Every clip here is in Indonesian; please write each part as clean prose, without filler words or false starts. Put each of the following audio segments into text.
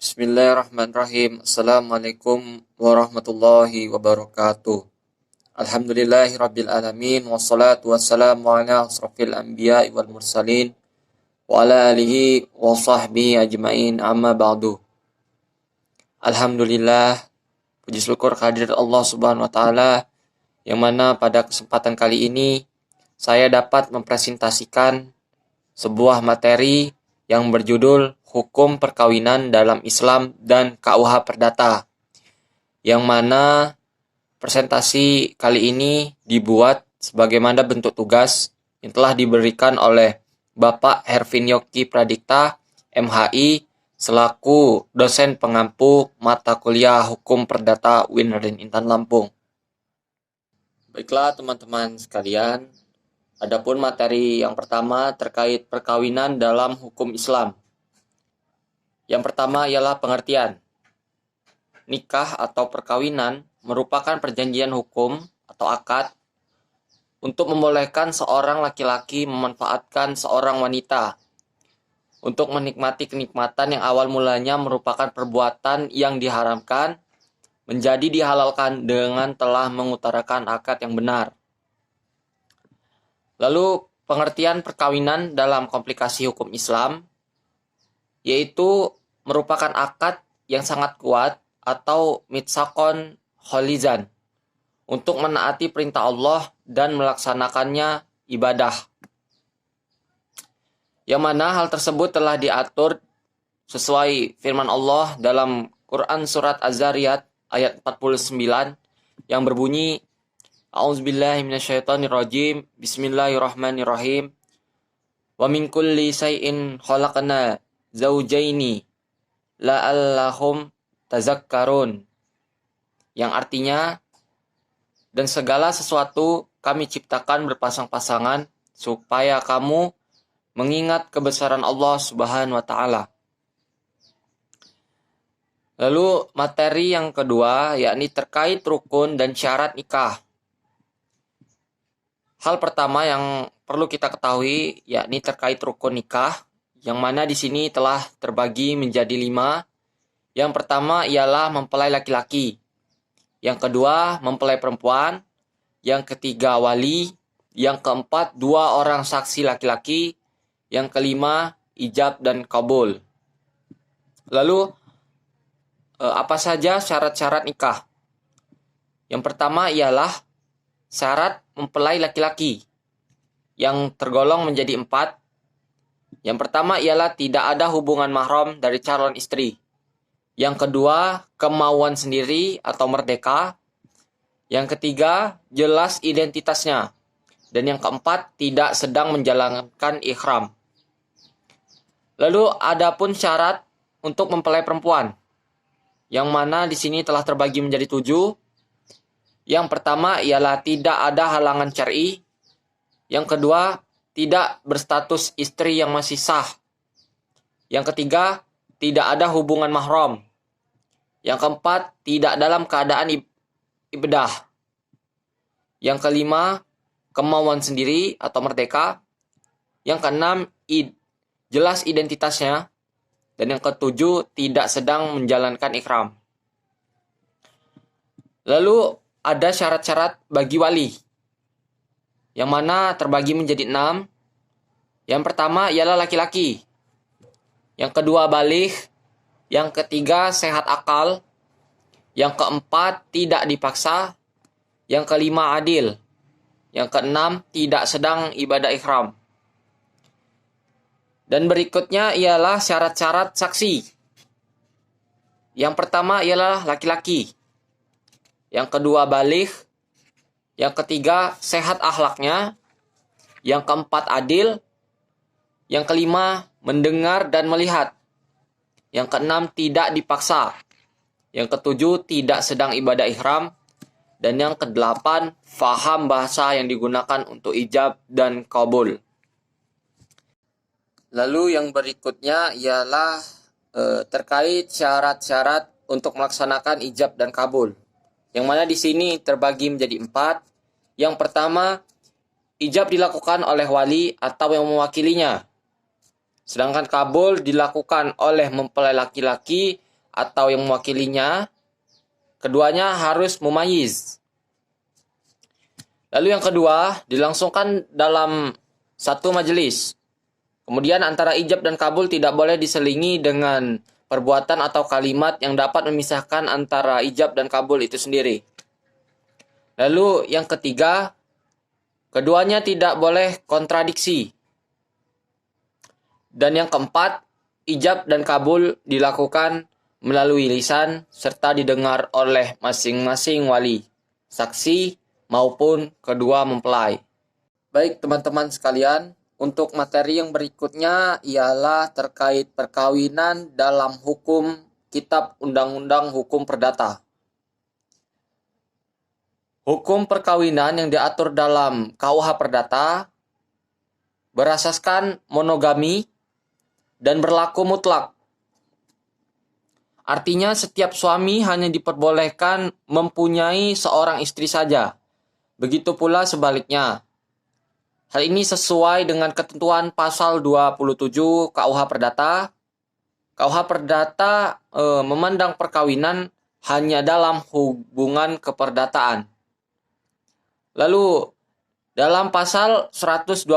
Bismillahirrahmanirrahim. Assalamualaikum warahmatullahi wabarakatuh. Alhamdulillahirabbil alamin wassalatu wassalamu ala asrofil anbiya'i wal mursalin wa ala alihi wa sahbihi ajmain amma ba'du. Alhamdulillah, puji syukur kehadirat Allah Subhanahu wa taala yang mana pada kesempatan kali ini saya dapat mempresentasikan sebuah materi yang berjudul Hukum Perkawinan dalam Islam dan KUH Perdata, yang mana presentasi kali ini dibuat sebagaimana bentuk tugas yang telah diberikan oleh Bapak Hervin Yoki Pradikta, MHI, selaku dosen pengampu mata kuliah Hukum Perdata UIN Raden Intan Lampung. Baiklah teman-teman sekalian, adapun materi yang pertama terkait perkawinan dalam hukum Islam. Yang pertama ialah pengertian. Nikah atau perkawinan merupakan perjanjian hukum atau akad untuk membolehkan seorang laki-laki memanfaatkan seorang wanita untuk menikmati kenikmatan yang awal mulanya merupakan perbuatan yang diharamkan menjadi dihalalkan dengan telah mengutarakan akad yang benar. Lalu pengertian perkawinan dalam komplikasi hukum Islam yaitu merupakan akad yang sangat kuat atau mitsakon kholizan untuk menaati perintah Allah dan melaksanakannya ibadah. Yang mana hal tersebut telah diatur sesuai firman Allah dalam Quran Surat Az-Zariyat ayat 49 yang berbunyi A'udzubillahi minasyaitonirrajim, Bismillahirrahmanirrahim. Wa min kulli shay'in khalaqna zaujaini la'allahum tazakkarun, yang artinya, dan segala sesuatu kami ciptakan berpasang-pasangan supaya kamu mengingat kebesaran Allah Subhanahu wa taala. Lalu materi yang kedua yakni terkait rukun dan syarat nikah. Hal pertama yang perlu kita ketahui yakni terkait rukun nikah, yang mana di sini telah terbagi menjadi 5. Yang pertama ialah mempelai laki-laki. Yang kedua mempelai perempuan. Yang ketiga wali. Yang keempat 2 orang saksi laki-laki. Yang kelima ijab dan kabul. Lalu apa saja syarat-syarat nikah? Yang pertama ialah syarat mempelai laki-laki yang tergolong menjadi 4. Yang pertama ialah tidak ada hubungan mahram dari calon istri. Yang kedua, kemauan sendiri atau merdeka. Yang ketiga, jelas identitasnya. Dan yang keempat, tidak sedang menjalankan ikhram. Lalu adapun syarat untuk mempelai perempuan, yang mana di sini telah terbagi menjadi 7. Yang pertama ialah tidak ada halangan syar'i. Yang kedua, tidak berstatus istri yang masih sah. Yang ketiga, tidak ada hubungan mahram. Yang keempat, tidak dalam keadaan ibadah. Yang kelima, kemauan sendiri atau merdeka. Yang keenam, jelas identitasnya. Dan yang ketujuh, tidak sedang menjalankan ikhram. Lalu ada syarat-syarat bagi wali, yang mana terbagi menjadi 6. Yang pertama ialah laki-laki. Yang kedua baligh. Yang ketiga sehat akal. Yang keempat tidak dipaksa. Yang kelima adil. Yang keenam tidak sedang ibadah ikhram. Dan berikutnya ialah syarat-syarat saksi. Yang pertama ialah laki-laki. Yang kedua baligh. Yang ketiga, sehat akhlaknya. Yang keempat, adil. Yang kelima, mendengar dan melihat. Yang keenam, tidak dipaksa. Yang ketujuh, tidak sedang ibadah ikhram. Dan yang kedelapan, faham bahasa yang digunakan untuk ijab dan qabul. Lalu yang berikutnya ialah terkait syarat-syarat untuk melaksanakan ijab dan kabul. Yang mana di sini terbagi menjadi 4. Yang pertama, ijab dilakukan oleh wali atau yang mewakilinya. Sedangkan kabul dilakukan oleh mempelai laki-laki atau yang mewakilinya, keduanya harus mumayyiz. Lalu yang kedua, dilangsungkan dalam satu majelis. Kemudian antara ijab dan kabul tidak boleh diselingi dengan perbuatan atau kalimat yang dapat memisahkan antara ijab dan kabul itu sendiri. Lalu yang ketiga, keduanya tidak boleh kontradiksi. Dan yang keempat, ijab dan kabul dilakukan melalui lisan serta didengar oleh masing-masing wali, saksi maupun kedua mempelai. Baik teman-teman sekalian, untuk materi yang berikutnya ialah terkait perkawinan dalam hukum Kitab Undang-Undang Hukum Perdata. Hukum perkawinan yang diatur dalam KUH Perdata berasaskan monogami dan berlaku mutlak. Artinya setiap suami hanya diperbolehkan mempunyai seorang istri saja. Begitu pula sebaliknya. Hal ini sesuai dengan ketentuan pasal 27 KUH Perdata. KUH Perdata memandang perkawinan hanya dalam hubungan keperdataan. Lalu dalam pasal 126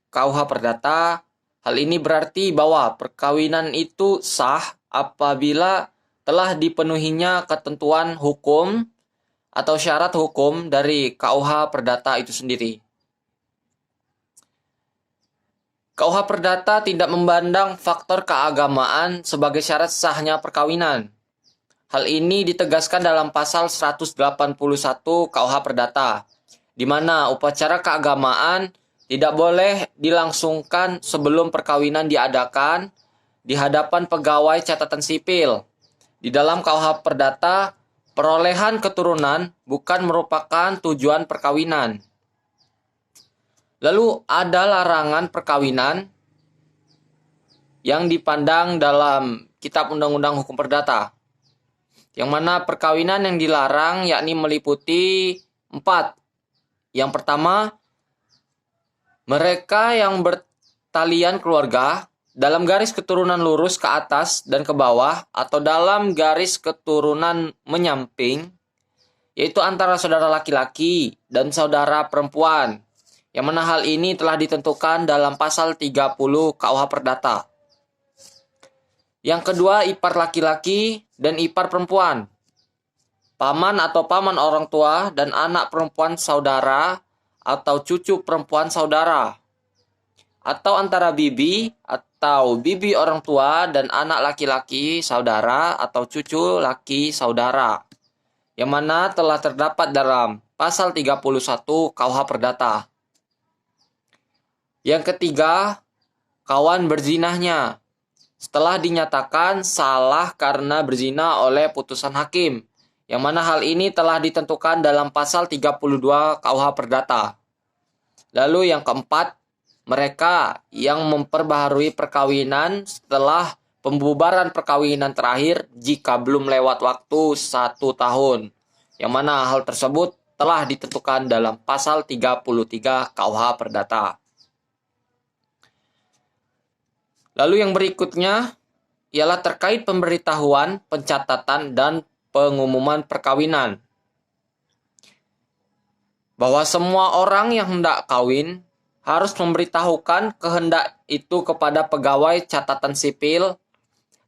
KUH Perdata, hal ini berarti bahwa perkawinan itu sah apabila telah dipenuhinya ketentuan hukum atau syarat hukum dari KUH Perdata itu sendiri. KUH Perdata tidak memandang faktor keagamaan sebagai syarat sahnya perkawinan. Hal ini ditegaskan dalam pasal 181 KUH Perdata, di mana upacara keagamaan tidak boleh dilangsungkan sebelum perkawinan diadakan di hadapan pegawai catatan sipil. Di dalam KUH Perdata, perolehan keturunan bukan merupakan tujuan perkawinan. Lalu ada larangan perkawinan yang dipandang dalam Kitab Undang-Undang Hukum Perdata, yang mana perkawinan yang dilarang yakni meliputi 4. Yang pertama, mereka yang bertalian keluarga dalam garis keturunan lurus ke atas dan ke bawah atau dalam garis keturunan menyamping, yaitu antara saudara laki-laki dan saudara perempuan, yang mana hal ini telah ditentukan dalam pasal 30 KUH Perdata. Yang kedua, ipar laki-laki dan ipar perempuan. Paman atau paman orang tua dan anak perempuan saudara atau cucu perempuan saudara. Atau antara bibi atau bibi orang tua dan anak laki-laki saudara atau cucu laki saudara. Yang mana telah terdapat dalam pasal 31 KUH Perdata. Yang ketiga, kawan berzinahnya. Setelah dinyatakan salah karena berzina oleh putusan hakim, yang mana hal ini telah ditentukan dalam pasal 32 KUH Perdata. Lalu yang keempat, mereka yang memperbaharui perkawinan setelah pembubaran perkawinan terakhir jika belum lewat waktu 1 tahun, yang mana hal tersebut telah ditentukan dalam pasal 33 KUH Perdata. Lalu yang berikutnya ialah terkait pemberitahuan, pencatatan, dan pengumuman perkawinan. Bahwa semua orang yang hendak kawin harus memberitahukan kehendak itu kepada pegawai catatan sipil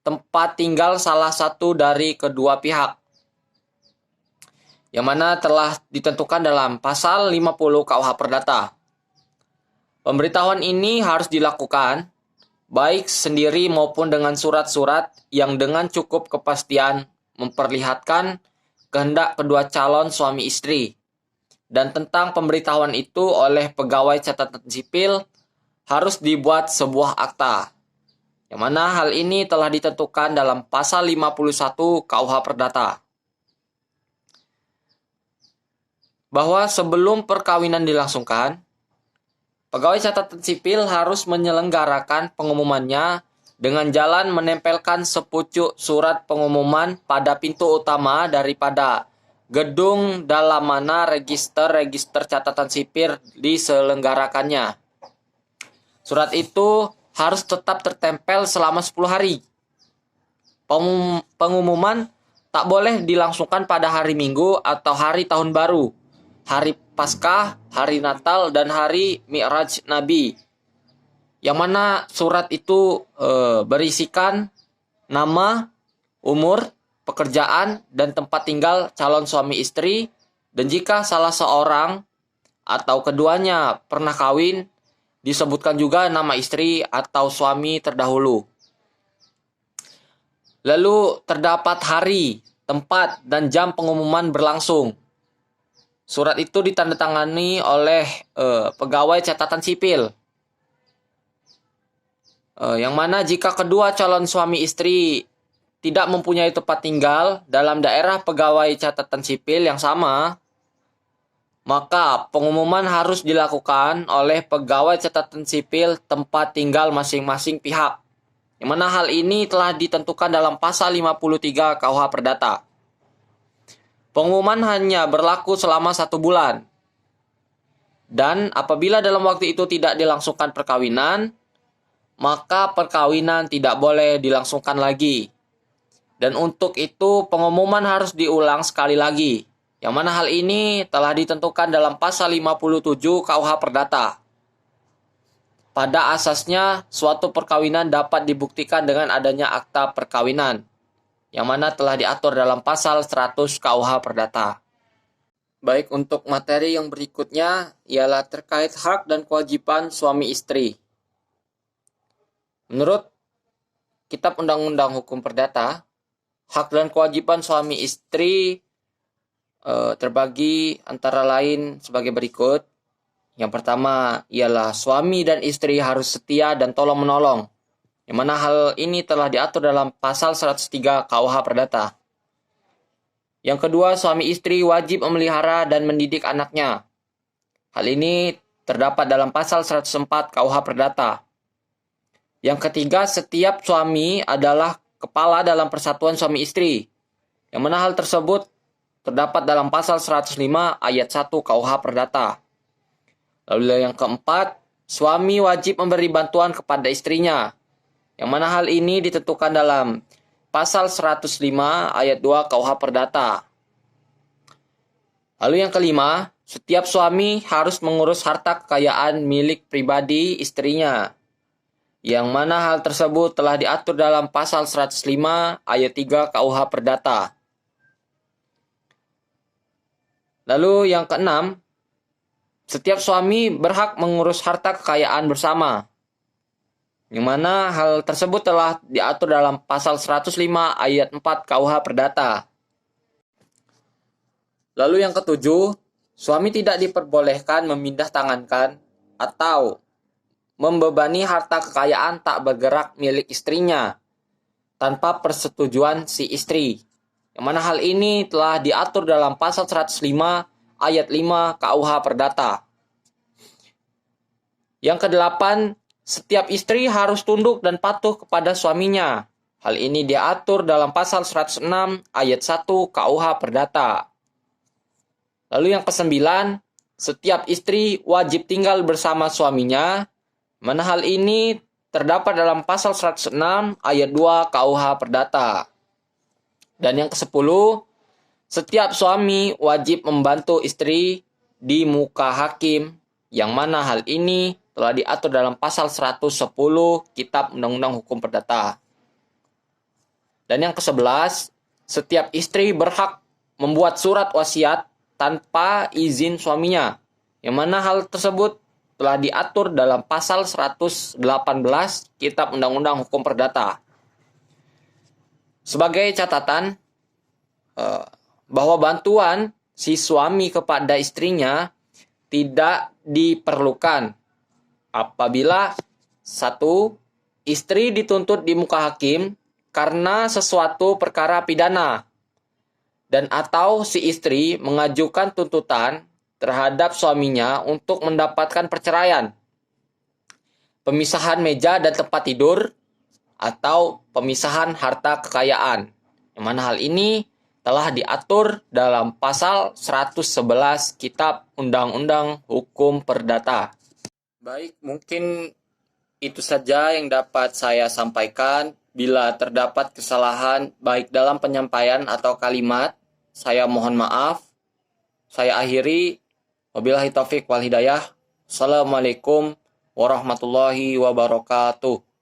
tempat tinggal salah satu dari kedua pihak, yang mana telah ditentukan dalam pasal 50 KUH Perdata. Pemberitahuan ini harus dilakukan baik sendiri maupun dengan surat-surat yang dengan cukup kepastian memperlihatkan kehendak kedua calon suami istri. Dan tentang pemberitahuan itu oleh pegawai catatan sipil harus dibuat sebuah akta, yang mana hal ini telah ditentukan dalam pasal 51 KUH Perdata. Bahwa sebelum perkawinan dilangsungkan, pegawai catatan sipil harus menyelenggarakan pengumumannya dengan jalan menempelkan sepucuk surat pengumuman pada pintu utama daripada gedung dalam mana register catatan sipil diselenggarakannya. Surat itu harus tetap tertempel selama 10 hari. Pengumuman tak boleh dilangsungkan pada hari Minggu atau hari Tahun Baru, hari Paskah, hari Natal, dan hari Mi'raj Nabi. Yang mana surat itu berisikan nama, umur, pekerjaan, dan tempat tinggal calon suami istri. Dan jika salah seorang atau keduanya pernah kawin, disebutkan juga nama istri atau suami terdahulu. Lalu terdapat hari, tempat, dan jam pengumuman berlangsung. Surat itu ditandatangani oleh pegawai catatan sipil. Yang mana jika kedua calon suami istri tidak mempunyai tempat tinggal dalam daerah pegawai catatan sipil yang sama, maka pengumuman harus dilakukan oleh pegawai catatan sipil tempat tinggal masing-masing pihak. Yang mana hal ini telah ditentukan dalam pasal 53 KUH Perdata. Pengumuman hanya berlaku selama 1 bulan. Dan apabila dalam waktu itu tidak dilangsungkan perkawinan, maka perkawinan tidak boleh dilangsungkan lagi. Dan untuk itu pengumuman harus diulang sekali lagi. Yang mana hal ini telah ditentukan dalam pasal 57 KUH Perdata. Pada asasnya, suatu perkawinan dapat dibuktikan dengan adanya akta perkawinan, yang mana telah diatur dalam pasal 100 KUH Perdata. Baik, untuk materi yang berikutnya ialah terkait hak dan kewajiban suami istri. Menurut Kitab Undang-Undang Hukum Perdata, hak dan kewajiban suami istri terbagi antara lain sebagai berikut. Yang pertama ialah suami dan istri harus setia dan tolong-menolong. Yang mana hal ini telah diatur dalam pasal 103 KUH Perdata. Yang kedua, suami istri wajib memelihara dan mendidik anaknya. Hal ini terdapat dalam pasal 104 KUH Perdata. Yang ketiga, setiap suami adalah kepala dalam persatuan suami istri. Yang mana hal tersebut terdapat dalam pasal 105 ayat 1 KUH Perdata. Lalu yang keempat, suami wajib memberi bantuan kepada istrinya. Yang mana hal ini ditentukan dalam pasal 105 ayat 2 KUH Perdata. Lalu yang kelima, setiap suami harus mengurus harta kekayaan milik pribadi istrinya. Yang mana hal tersebut telah diatur dalam pasal 105 ayat 3 KUH Perdata. Lalu yang keenam, setiap suami berhak mengurus harta kekayaan bersama. Yang mana hal tersebut telah diatur dalam pasal 105 ayat 4 KUH Perdata. Lalu yang ketujuh, suami tidak diperbolehkan memindah tangankan atau membebani harta kekayaan tak bergerak milik istrinya tanpa persetujuan si istri. Yang mana hal ini telah diatur dalam pasal 105 ayat 5 KUH Perdata. Yang kedelapan, setiap istri harus tunduk dan patuh kepada suaminya. Hal ini diatur dalam pasal 106 ayat 1 KUH Perdata. Lalu yang kesembilan, setiap istri wajib tinggal bersama suaminya. Mana hal ini terdapat dalam pasal 106 ayat 2 KUH Perdata. Dan yang kesepuluh, setiap suami wajib membantu istri di muka hakim, yang mana hal ini telah diatur dalam pasal 110 Kitab Undang-Undang Hukum Perdata. Dan yang ke-11, setiap istri berhak membuat surat wasiat tanpa izin suaminya, yang mana hal tersebut telah diatur dalam pasal 118 Kitab Undang-Undang Hukum Perdata. Sebagai catatan, bahwa bantuan si suami kepada istrinya tidak diperlukan apabila satu, istri dituntut di muka hakim karena sesuatu perkara pidana, dan atau si istri mengajukan tuntutan terhadap suaminya untuk mendapatkan perceraian, pemisahan meja dan tempat tidur, atau pemisahan harta kekayaan. Yang mana hal ini telah diatur dalam pasal 111 Kitab Undang-Undang Hukum Perdata. Baik, mungkin itu saja yang dapat saya sampaikan. Bila terdapat kesalahan baik dalam penyampaian atau kalimat, saya mohon maaf. Saya akhiri. Wabillahi taufik wal hidayah. Assalamualaikum warahmatullahi wabarakatuh.